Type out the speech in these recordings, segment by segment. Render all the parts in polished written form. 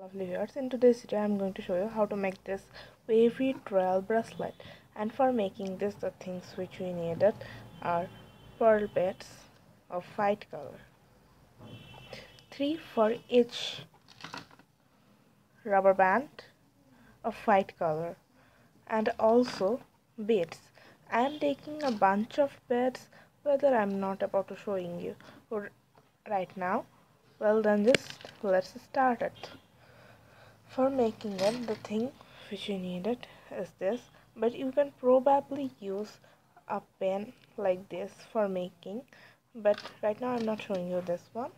Lovely viewers, in today's video I am going to show you how to make this wavy trail bracelet. And for making this, the things which we needed are pearl beads of white color, 3 for each rubber band of white color, and also beads. I am taking a bunch of beads, whether I am not about to showing you right now. Well, then just let's start it. For making it, the thing which you needed is this, but you can probably use a pen like this for making, but right now I'm not showing you this one.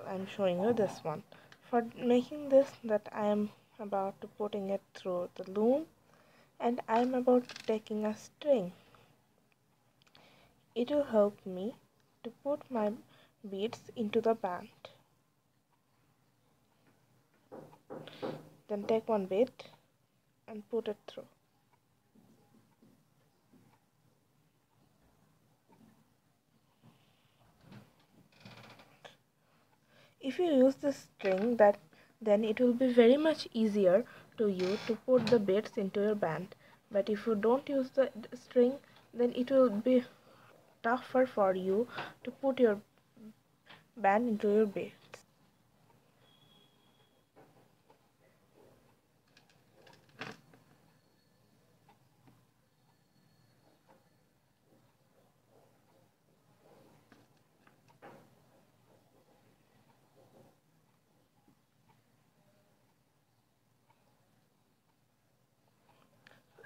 I'm showing you this one. For making this, that I am about to putting it through the loom, and I'm about to taking a string. It will help me to put my beads into the band. Then take one bead and put it through. If you use this string, then it will be very much easier to you to put the beads into your band. But if you don't use the string, then it will be tougher for you to put your band into your beads.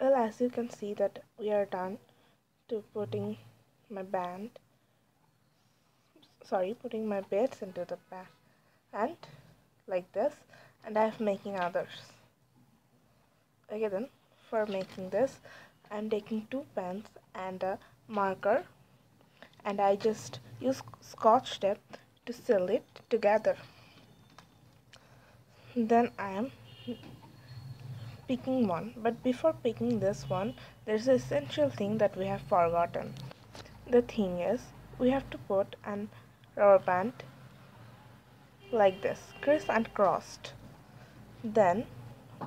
Well, as you can see that we are done to putting my beads into the band, and like this, and I am making others. Okay, then for making this, I am taking 2 pens and a marker, and I just use scotch tape to seal it together. Then I am picking one, but before picking this one, there's an essential thing that we have forgotten. The thing is, we have to put an rubber band like this, criss and crossed. Then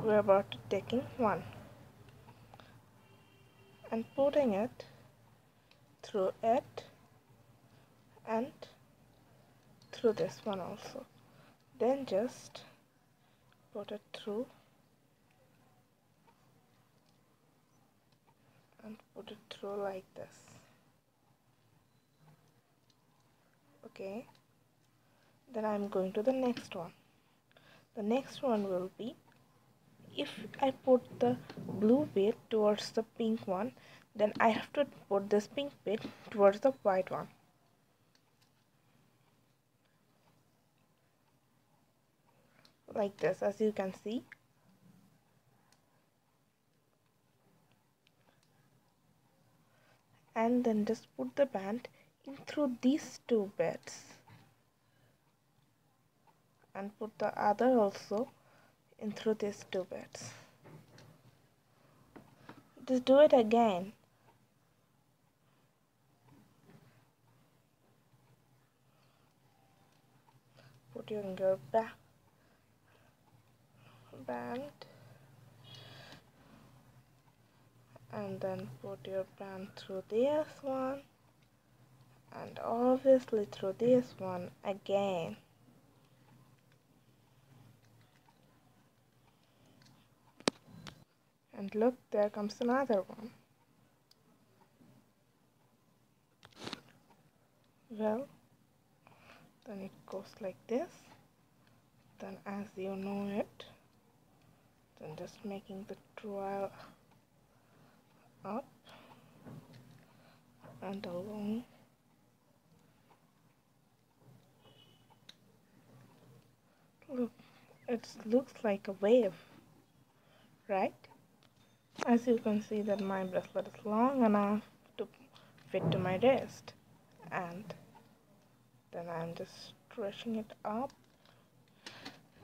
we're about to taking one and putting it through it and through this one also. Then just put it through and put it through like this. Okay, then I'm going to the next one. The next one will be, if I put the blue bead towards the pink one, then I have to put this pink bead towards the white one. Like this, as you can see. And then just put the band in through these 2 beads and put the other also in through these 2 beads. Just do it again. Put your band and then put your band through this one and obviously through this one again. And look, there comes another one. Well, then it goes like this. Then as you know it, then just making the trail up and along. Look, it looks like a wave, right? As you can see that my bracelet is long enough to fit to my wrist, and then I'm just stretching it up,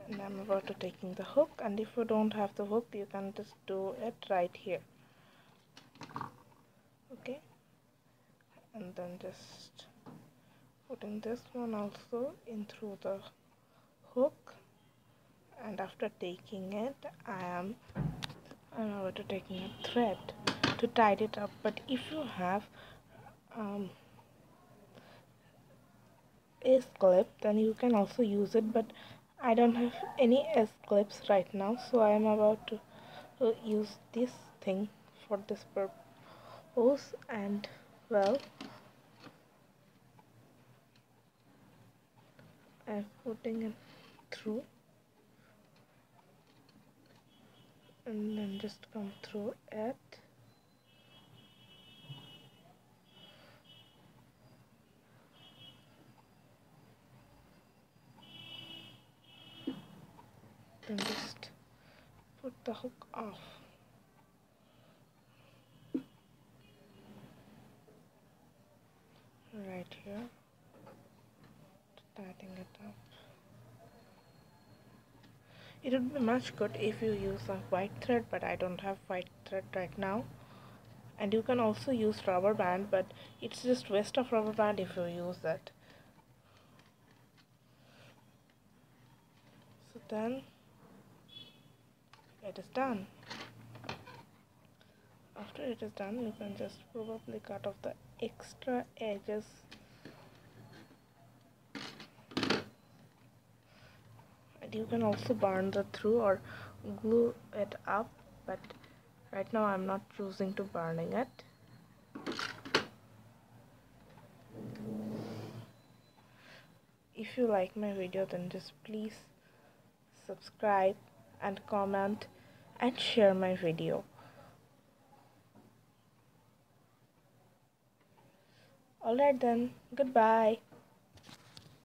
and I'm about to taking the hook, and if you don't have the hook, you can just do it right here. Okay, and then just putting this one also in through the hook and after taking it, I'm about to taking a thread to tie it up. But if you have um, S clip, then you can also use it, but I don't have any S clips right now, so I am about to use this thing for this purpose. And well, I'm putting it through and then just come through it. Then just put the hook off. Right here, tighten it up. It would be much good if you use a white thread, but I don't have white thread right now. And you can also use rubber band, but it's just waste of rubber band if you use it. So then it is done. After it is done, you can just probably cut off the extra edges. And you can also burn the through or glue it up, but right now I'm not choosing to burning it. If you like my video, then just please subscribe and comment and share my video. Alright then, goodbye.